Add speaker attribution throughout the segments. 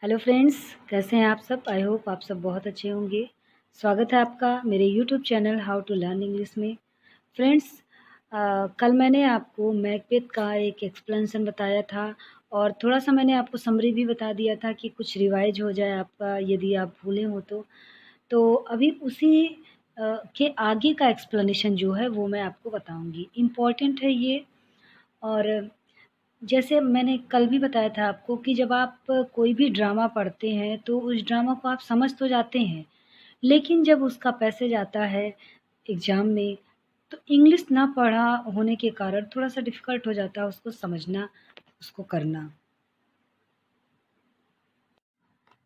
Speaker 1: Hello friends, कैसे हैं आप सब। आई होप आप सब बहुत अच्छे होंगे। स्वागत है आपका मेरे YouTube channel how to learn English में। फ्रेंड्स, कल मैंने आपको मैकबेथ का एक एक्सप्लेनेशन बताया था और थोड़ा सा मैंने आपको समरी भी बता दिया था कि कुछ रिवाइज हो जाए आपका, यदि आप भूले हो तो अभी उसी के आगे का एक्सप्लेनेशन जो है वो मैं आपको बताऊंगी। इम्पॉर्टेंट है ये। और जैसे मैंने कल भी बताया था आपको कि जब आप कोई भी ड्रामा पढ़ते हैं तो उस ड्रामा को आप समझ तो जाते हैं, लेकिन जब उसका पैसेज आता है एग्ज़ाम में तो इंग्लिश ना पढ़ा होने के कारण थोड़ा सा डिफ़िकल्ट हो जाता है उसको समझना, उसको करना।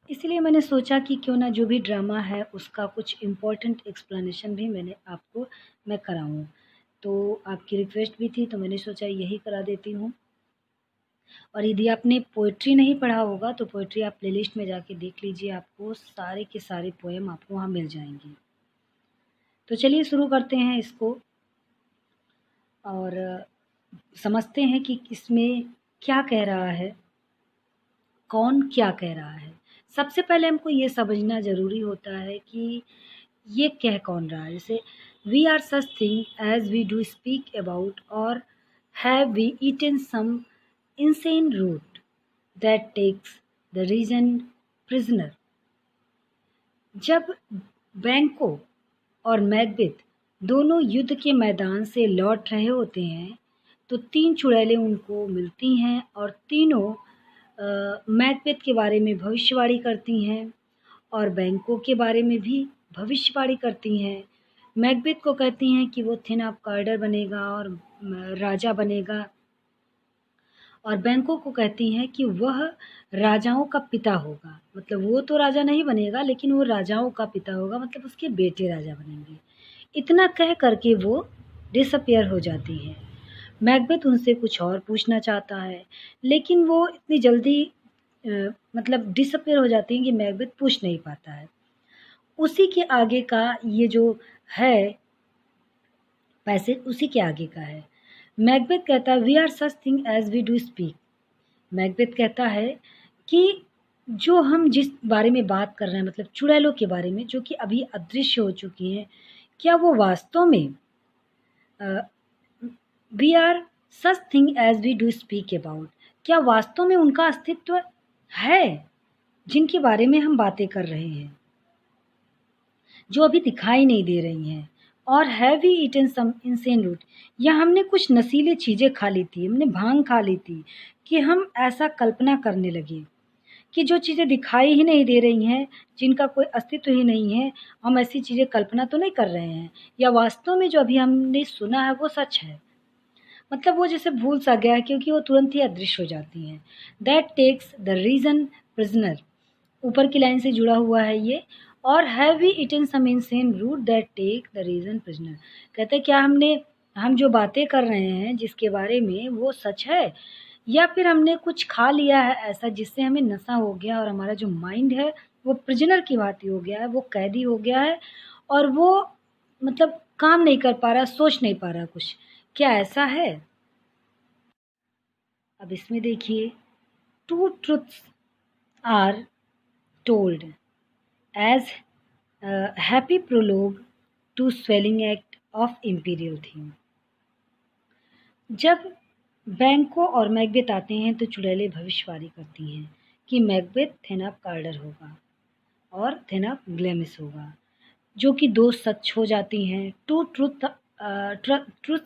Speaker 1: इसलिए मैंने सोचा कि क्यों ना जो भी ड्रामा है उसका कुछ इम्पोर्टेंट एक्सप्लेनेशन भी मैं कराऊँ। तो आपकी रिक्वेस्ट भी थी तो मैंने सोचा यही करा देती हूँ। और यदि आपने पोएट्री नहीं पढ़ा होगा तो पोएट्री आप प्लेलिस्ट में जाके देख लीजिए, आपको सारे के सारे पोएम आपको वहाँ मिल जाएंगे। तो चलिए शुरू करते हैं इसको और समझते हैं कि इसमें क्या कह रहा है, कौन क्या कह रहा है। सबसे पहले हमको ये समझना ज़रूरी होता है कि ये कह कौन रहा है। जैसे we are such thing as we do speak about और have we eaten some insane root that takes the reason prisoner। जब बैंको और मैकबेथ दोनों युद्ध के मैदान से लौट रहे होते हैं तो तीन चुड़ैलें उनको मिलती हैं और तीनों मैकबेथ के बारे में भविष्यवाणी करती हैं और बैंको के बारे में भी भविष्यवाणी करती हैं। मैकबेथ को कहती हैं कि वो थिन ऑफ कार्डर बनेगा और राजा बनेगा, और बैंकों को कहती हैं कि वह राजाओं का पिता होगा। मतलब वो तो राजा नहीं बनेगा लेकिन वो राजाओं का पिता होगा, मतलब उसके बेटे राजा बनेंगे। इतना कह करके वो डिसअपियर हो जाती है। मैकबेथ उनसे कुछ और पूछना चाहता है लेकिन वो इतनी जल्दी मतलब डिसअपियर हो जाती हैं कि मैकबेथ पूछ नहीं पाता है। उसी के आगे का ये जो है पैसेज उसी के आगे का है। मैकबेथ कहता है we are such thing as we do speak. Macbeth कहता है कि जो हम जिस बारे में बात कर रहे हैं, मतलब चुड़ैलों के बारे में जो कि अभी अदृश्य हो चुकी हैं, क्या वो वास्तव में we are such thing as we do speak about, क्या वास्तव में उनका अस्तित्व है जिनके बारे में हम बातें कर रहे हैं, जो अभी दिखाई नहीं दे रही हैं। और have we eaten some insane root, या हमने कुछ नशीली चीज़ें खा ली थी, हमने भांग खा ली थी कि हम ऐसा कल्पना करने लगे कि जो चीज़ें दिखाई ही नहीं दे रही हैं, जिनका कोई अस्तित्व ही नहीं है, हम ऐसी चीज़ें कल्पना तो नहीं कर रहे हैं, या वास्तव में जो अभी हमने सुना है वो सच है। मतलब वो जैसे भूल सा गया है क्योंकि वो तुरंत ही अदृश्य हो जाती हैं। That takes the reason prisoner, ऊपर की लाइन से जुड़ा हुआ है ये। और have we eaten some insane root that take the reason prisoner, कहते हैं क्या हम जो बातें कर रहे हैं जिसके बारे में वो सच है, या फिर हमने कुछ खा लिया है ऐसा जिससे हमें नशा हो गया और हमारा जो माइंड है वो प्रिजनर की भांति हो गया है, वो कैदी हो गया है और वो मतलब काम नहीं कर पा रहा, सोच नहीं पा रहा कुछ। क्या ऐसा है? अब इसमें देखिए, two truths are told as happy prologue to swelling act of imperial theme. जब बैंको और मैकबेथ आते हैं तो चुड़ैलें भविष्यवाणी करती हैं कि मैकबेथ थेनाप कार्डर होगा और थेनाप ग्लेमिस होगा, जो कि दो सच हो जाती हैं। टू ट्रुथ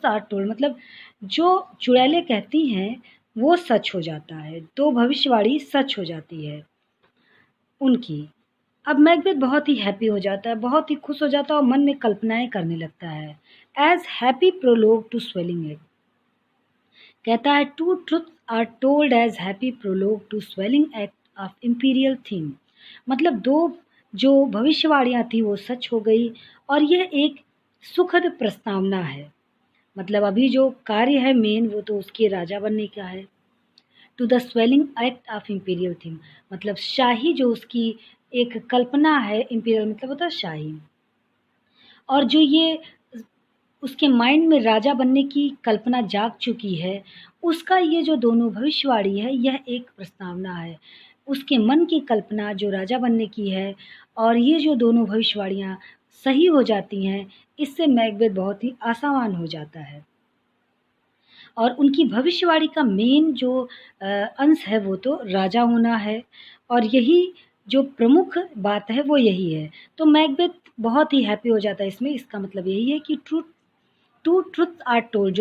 Speaker 1: आर टोल्ड, मतलब जो चुड़ैलें कहती हैं वो सच हो जाता है, दो भविष्यवाणी सच हो जाती है उनकी। अब मैकबेथ बहुत ही हैप्पी हो जाता है, बहुत ही खुश हो जाता है और मन में कल्पनाएं करने लगता है। As happy prologue to swelling act, कहता है two truth are told as happy prologue to swelling act of imperial theme, मतलब दो जो भविष्यवाणियाँ थी वो सच हो गई और यह एक सुखद प्रस्तावना है। मतलब अभी जो कार्य है मेन वो तो उसके राजा बनने का है। To the swelling act of imperial theme, मतलब शाही जो उसकी एक कल्पना है, इम्पीरियल मतलब होता है शाही, और जो ये उसके माइंड में राजा बनने की कल्पना जाग चुकी है, उसका ये जो दोनों भविष्यवाणी है यह एक प्रस्तावना है। उसके मन की कल्पना जो राजा बनने की है, और ये जो दोनों भविष्यवाणियाँ सही हो जाती हैं, इससे मैकबेथ बहुत ही आशावान हो जाता है। और उनकी भविष्यवाणी का मेन जो अंश है वो तो राजा होना है, और यही जो प्रमुख बात है वो यही है। तो मैकबेथ बहुत ही हैप्पी हो जाता है इसमें। इसका मतलब यही है कि ट्रूथ आर टोल्ड,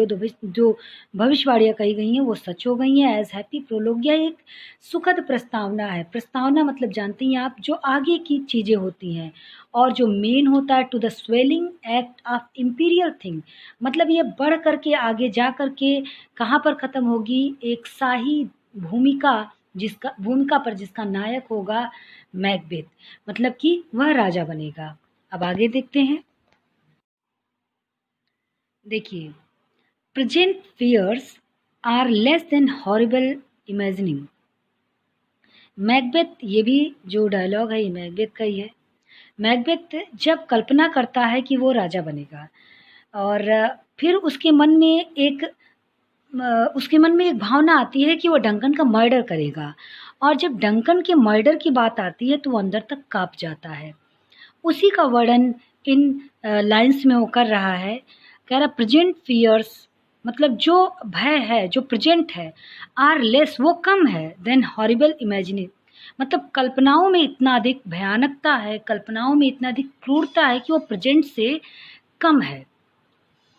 Speaker 1: जो भविष्यवाणियाँ कही गई हैं वो सच हो गई हैं। एज हैप्पी प्रोलोग, यह एक सुखद प्रस्तावना है। प्रस्तावना मतलब जानती हैं आप, जो आगे की चीज़ें होती हैं, और जो मेन होता है to the swelling act of imperial thing, मतलब ये बढ़ करके आगे जा करके कहाँ पर ख़त्म होगी, एक शाही भूमिका, जिसका भूमिका पर जिसका नायक होगा मैकबेथ, मतलब कि वह राजा बनेगा। अब आगे देखते हैं। देखिए, present fears are less than horrible imagining. Macbeth, ये भी जो डायलॉग है ये मैकबेथ का ही है। मैकबेथ जब कल्पना करता है कि वो राजा बनेगा, और फिर उसके मन में एक भावना आती है कि वो डंकन का मर्डर करेगा, और जब डंकन के मर्डर की बात आती है तो वो अंदर तक काँप जाता है। उसी का वर्णन इन लाइन्स में वो कर रहा है। कह रहा प्रेजेंट फियर्स, मतलब जो भय है, जो प्रेजेंट है, आर लेस, वो कम है, देन हॉरिबल इमेजिनिंग, मतलब कल्पनाओं में इतना अधिक भयानकता है, कल्पनाओं में इतना अधिक क्रूरता है कि वो प्रेजेंट से कम है।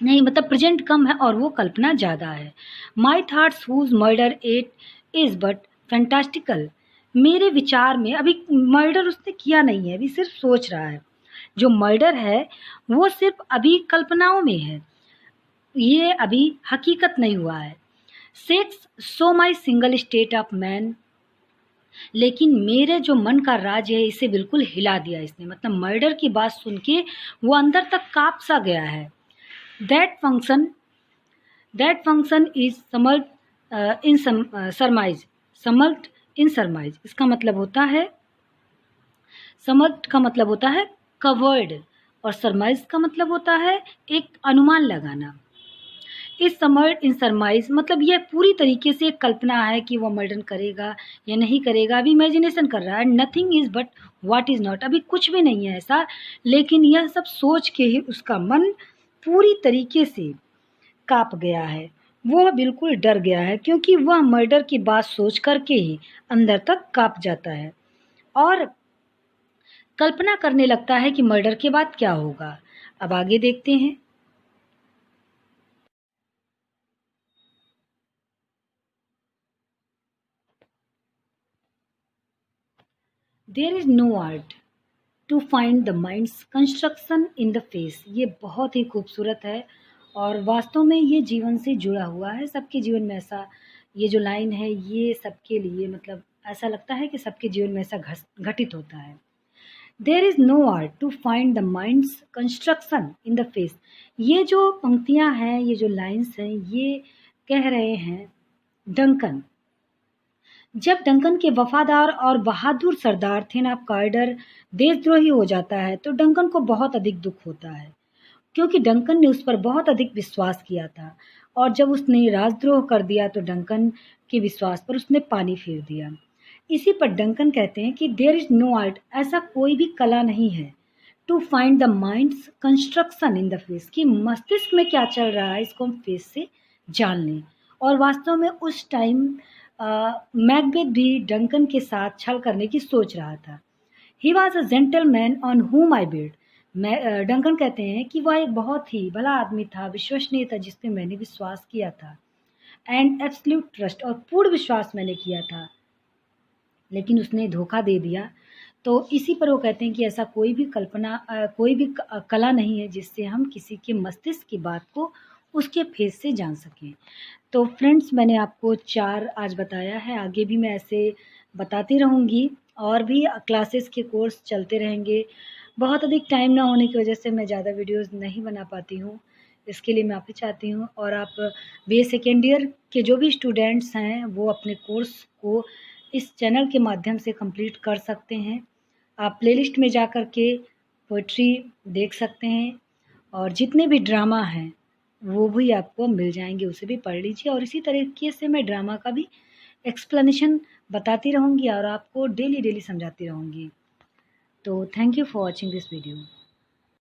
Speaker 1: नहीं, मतलब प्रेजेंट कम है और वो कल्पना ज़्यादा है। My thoughts whose murder it is but fantastical. मेरे विचार में अभी मर्डर उसने किया नहीं है, अभी सिर्फ सोच रहा है। जो मर्डर है वो सिर्फ अभी कल्पनाओं में है, ये अभी हकीकत नहीं हुआ है। Sex so my single state of man, लेकिन मेरे जो मन का राज है इसे बिल्कुल हिला दिया इसने, मतलब मर्डर की बात सुन के वो अंदर तक काँप सा गया है। दैट फंक्शन इज समल्ट इन सरमाइज, समल्ट इन सरमाइज, इसका मतलब होता है, समल्ट का मतलब होता है कवर्ड, और सरमाइज का मतलब होता है एक अनुमान लगाना। इस समर्ड इन सरमाइज मतलब यह पूरी तरीके से एक कल्पना है कि वो मर्डर करेगा या नहीं करेगा, अभी इमेजिनेशन कर रहा है। Nothing is but what is not, अभी कुछ भी नहीं है ऐसा, लेकिन यह सब सोच के ही उसका मन पूरी तरीके से काँप गया है। वो बिल्कुल डर गया है, क्योंकि वह मर्डर की बात सोच करके ही अंदर तक काँप जाता है, और कल्पना करने लगता है कि मर्डर के बाद क्या होगा। अब आगे देखते हैं। There is no art to find the mind's construction in the face. ये बहुत ही खूबसूरत है, और वास्तव में ये जीवन से जुड़ा हुआ है, सबके जीवन में ऐसा, ये जो लाइन है ये सबके लिए, मतलब ऐसा लगता है कि सबके जीवन में ऐसा घटित होता है। There is no art to find the mind's construction in the face. ये जो पंक्तियाँ हैं, ये जो लाइन्स हैं, ये कह रहे हैं डंकन। जब डंकन के वफादार और बहादुर सरदार थेनाप कार्टर देशद्रोही हो जाता है तो डंकन को बहुत अधिक दुख होता है, क्योंकि डंकन ने उस पर बहुत अधिक विश्वास किया था, और जब उसने राजद्रोह कर दिया तो डंकन के विश्वास पर उसने पानी फेर दिया। इसी पर डंकन कहते हैं कि देयर इज नो आर्ट, ऐसा कोई भी कला नहीं है, to find the mind's construction in the face, कि मस्तिष्क में क्या चल रहा है इसको हम फेस से जान लें। और वास्तव में उस टाइम मैकबेथ भी डंकन के साथ छल करने की सोच रहा था। He was a gentleman on whom I built। Duncan कहते हैं कि वह एक बहुत ही भला आदमी था, विश्वसनीय था, जिस पे मैंने विश्वास किया था, एंड एब्सोल्यूट ट्रस्ट, और पूर्ण विश्वास मैंने किया था, लेकिन उसने धोखा दे दिया। तो इसी पर वो कहते हैं कि ऐसा कोई भी कोई भी कला नहीं है जिससे हम किसी के मस्तिष्क की बात को उसके फेस से जान सकें। तो फ्रेंड्स, मैंने आपको 4 आज बताया है, आगे भी मैं ऐसे बताती रहूँगी, और भी क्लासेस के कोर्स चलते रहेंगे। बहुत अधिक टाइम ना होने की वजह से मैं ज़्यादा वीडियोज़ नहीं बना पाती हूँ, इसके लिए माफ़ी चाहती हूँ। और आप बीए सेकेंड ईयर के जो भी स्टूडेंट्स हैं वो अपने कोर्स को इस चैनल के माध्यम से कंप्लीट कर सकते हैं। आप प्लेलिस्ट में जा कर के पोइट्री देख सकते हैं, और जितने भी ड्रामा हैं वो भी आपको मिल जाएंगे, उसे भी पढ़ लीजिए। और इसी तरीके से मैं ड्रामा का भी एक्सप्लेनेशन बताती रहूँगी और आपको डेली समझाती रहूँगी। तो thank you for watching this video.